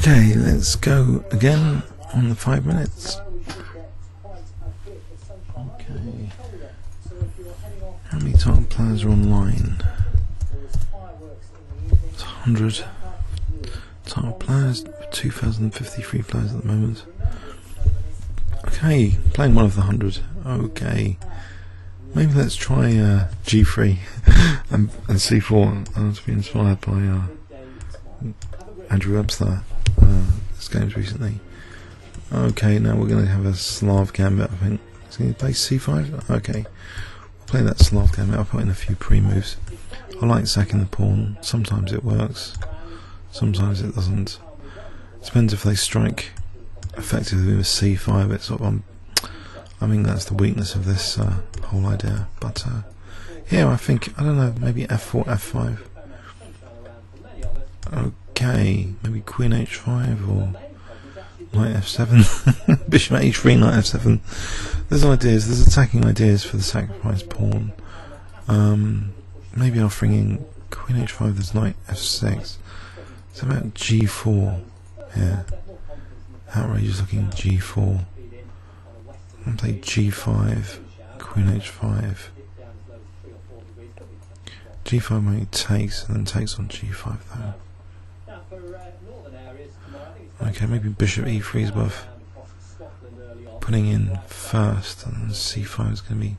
Okay, let's go again on the 5 minutes. Okay. How many target players are online? It's 100 target players, 2,053 players at the moment. Okay, playing one of the 100. Okay. Maybe let's try G3 and C4. I was being inspired by Andrew Webster his games recently. Okay, now we're going to have a Slav gambit, I think. Is he going to play C5? Okay. We'll play that Slav gambit. I'll put in a few pre-moves. I like sacking the pawn. Sometimes it works. Sometimes it doesn't. Depends if they strike effectively with C5. It's sort of I mean that's the weakness of this whole idea. But here I think, I don't know, maybe F4, F5. Okay, maybe Queen H5 or Knight F7. Bishop H3, Knight F7. There's ideas, there's attacking ideas for the sacrifice pawn. Maybe I'll bring in Queen H5, there's Knight F6. It's about G4 here. Outrageous looking G4. I'll play G5, Queen H5. G5 maybe takes, and then takes on G5 though. Okay, maybe Bishop E3 is worth putting in first, and then C5 is going to be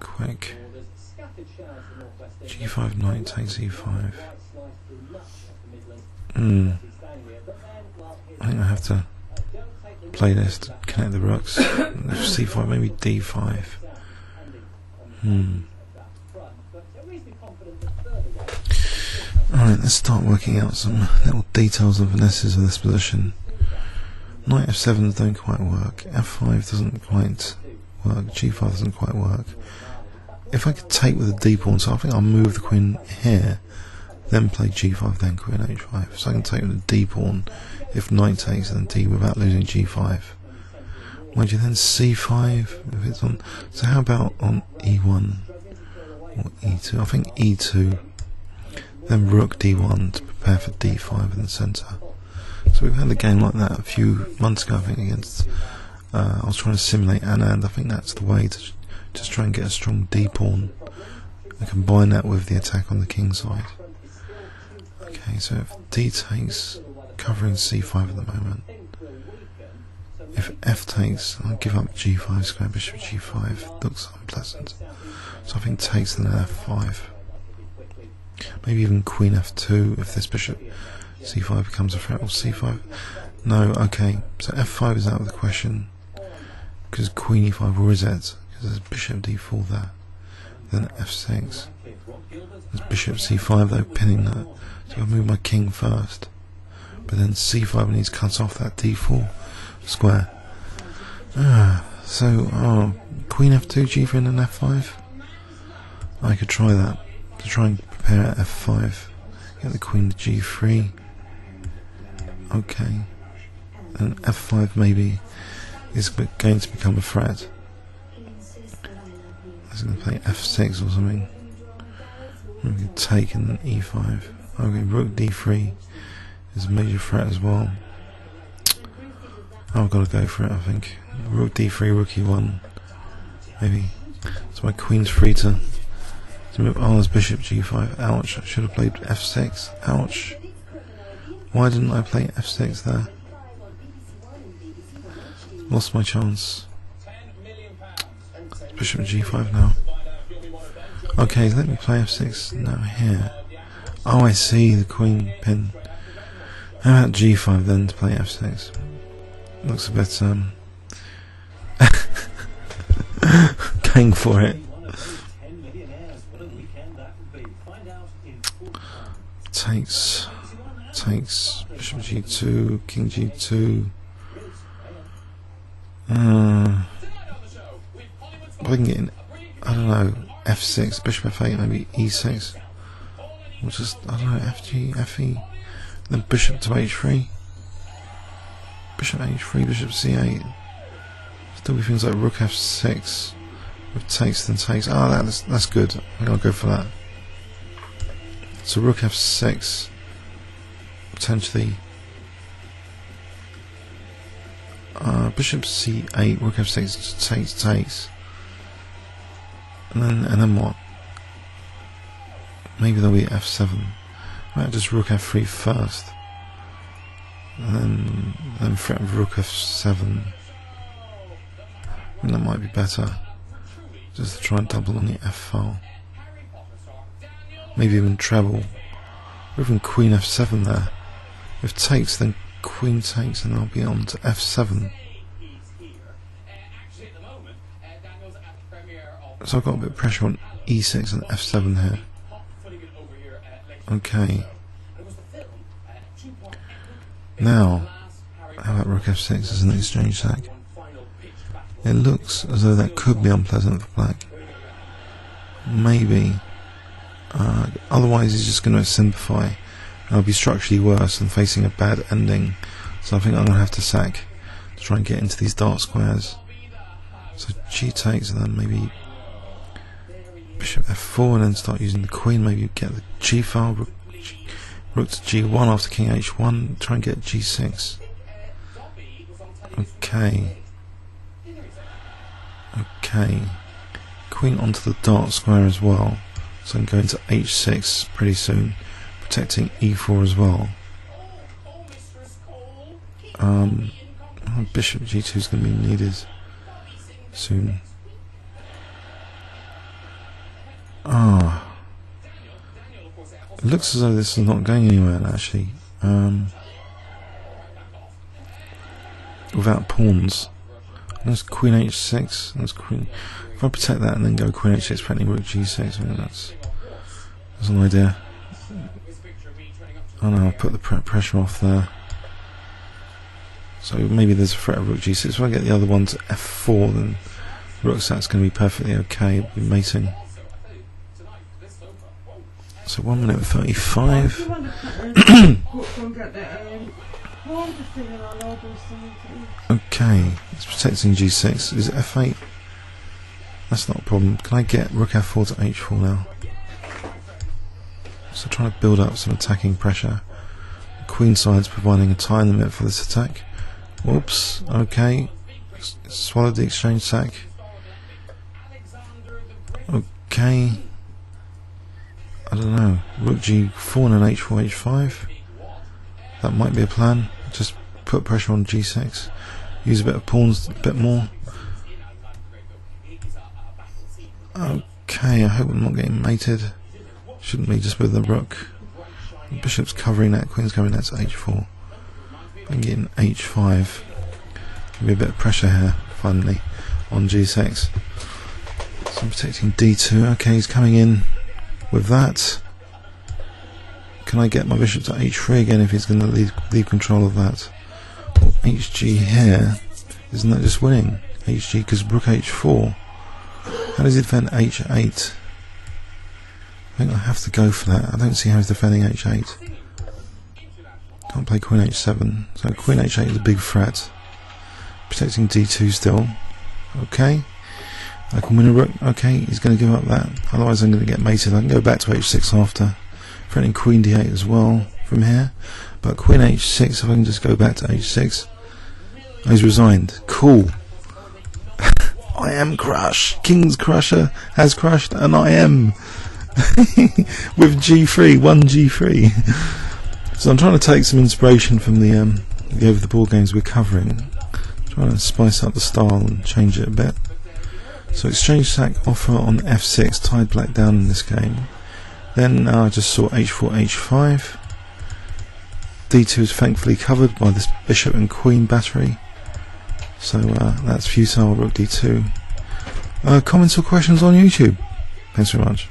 quick. G5 Knight takes E5. I think I have to play this to connect the rooks. C5, maybe D5. Alright, let's start working out some little details and finesses of this position. Knight F7 don't quite work, F5 doesn't quite work, G5 doesn't quite work. If I could take with a D pawn, so I think I'll move the queen here, then play G5, then Queen H5. So I can take with a D pawn if Knight takes, and then D without losing G5. Would you then C5 if it's on? So how about on E1 or E2? I think E2. Then Rook D1 to prepare for D5 in the centre. So we've had a game like that a few months ago, I think, against I was trying to simulate Anand. I think that's the way to just try and get a strong D pawn and combine that with the attack on the king side. Okay, so if D takes, covering C5 at the moment. If F takes, I'll give up G5 square, Bishop G5. Looks unpleasant. So I think takes, then F5. Maybe even Queen F2 if this Bishop C5 becomes a threat, or C5. No, okay, so F5 is out of the question because Queen E5 resets because there's Bishop D4 there. Then F6. There's Bishop C5 though, pinning that. So I move my king first, but then C5 when he's cuts off that D4 square. So Queen F2, G3 and F5. I could try that to try and prepare at F5. Get the Queen to G3. Okay. And F5 maybe is going to become a threat. I was going to play F6 or something. Maybe take and then E5. Okay, Rook D3 is a major threat as well. I've got to go for it, I think. Rook D3, Rook E1. Maybe. So my Queen's free to move. Oh, there's Bishop G5. Ouch, I should have played F6. Ouch. Why didn't I play F6 there? Lost my chance. Bishop G5 now. Okay, let me play F6 now here. Oh, I see, the Queen pin. How about G5 then to play F6? Looks a bit going for it. Takes Bishop G2, King G2. I can get in, I don't know, F6, Bishop F8, maybe E6. Or just, I don't know, FG, FE. Then Bishop to H3. Bishop H3, Bishop C8. Still be things like Rook F6 with takes then takes. Oh, that's good. I think I'll go for that. So Rook F6 potentially bishop c8, rook f6 takes, and then what? Maybe there'll be f7. Might just rook f3 first, and then threat of rook f7. I think that might be better, just to try and double on the f file. Maybe even treble, or even queen f7 there. If takes, then queen takes, and I'll be on to f7. So I've got a bit of pressure on e6 and f7 here. Okay. Now, how about rook f6 as an exchange sack? It looks as though that could be unpleasant for black. Maybe. Otherwise he's just going to simplify, and it'll be structurally worse than facing a bad ending. So I think I'm going to have to sack to try and get into these dark squares. So g takes, and then maybe bishop f4, and then start using the queen. Maybe get the g file, rook to g1 after king h1, try and get g6. Okay. Okay. Queen onto the dark square as well. So I'm going to h6 pretty soon, protecting e4 as well. Bishop g2 is going to be needed soon. It looks as though this is not going anywhere actually. Without pawns. There's queen h6. There's queen. If I protect that and then go queen h6, threatening rook g6, I mean, that's an idea. Oh no, I'll put the pressure off there. So maybe there's a threat of rook g6. If I get the other one to f4, then rook sack's going to be perfectly okay. It'll be mating. So 1 minute and 35. Okay, it's protecting g6. Is it f8? That's not a problem. Can I get rook f4 to h4 now? So trying to build up some attacking pressure. The queen side's providing a time limit for this attack. Whoops. Okay. Swallowed the exchange sack. Okay. I don't know. Rook g4 and then h4, h5. That might be a plan. Just put pressure on g6. Use a bit of pawns, a bit more. Okay, I hope I'm not getting mated. Shouldn't be, just with the rook. The bishop's covering that, queen's covering that to h4. I'm getting h5. Maybe a bit of pressure here, finally, on g6. So I'm protecting d2. Okay, he's coming in with that. Can I get my bishop to h3 again if he's going to leave control of that? Or hg here. Isn't that just winning? Hg, because rook h4. How does he defend h8? I think I have to go for that. I don't see how he's defending h8. Can't play queen h7. So queen h8 is a big threat. Protecting d2 still. Okay. I can win a rook. Okay, he's going to give up that. Otherwise I'm going to get mated. I can go back to h6 after. Threatening queen d8 as well from here. But queen h6, if I can just go back to h6. Oh, he's resigned. Cool. I am crushed. KingsCrusher has crushed, and I am. With g3, 1 g3. So I'm trying to take some inspiration from the over the board games we're covering. Trying to spice up the style and change it a bit. So exchange sack offer on f6 tied black down in this game. Then I just saw h4, h5. d2 is thankfully covered by this bishop and queen battery. So that's futile, rook d2. Comments or questions on YouTube? Thanks very much.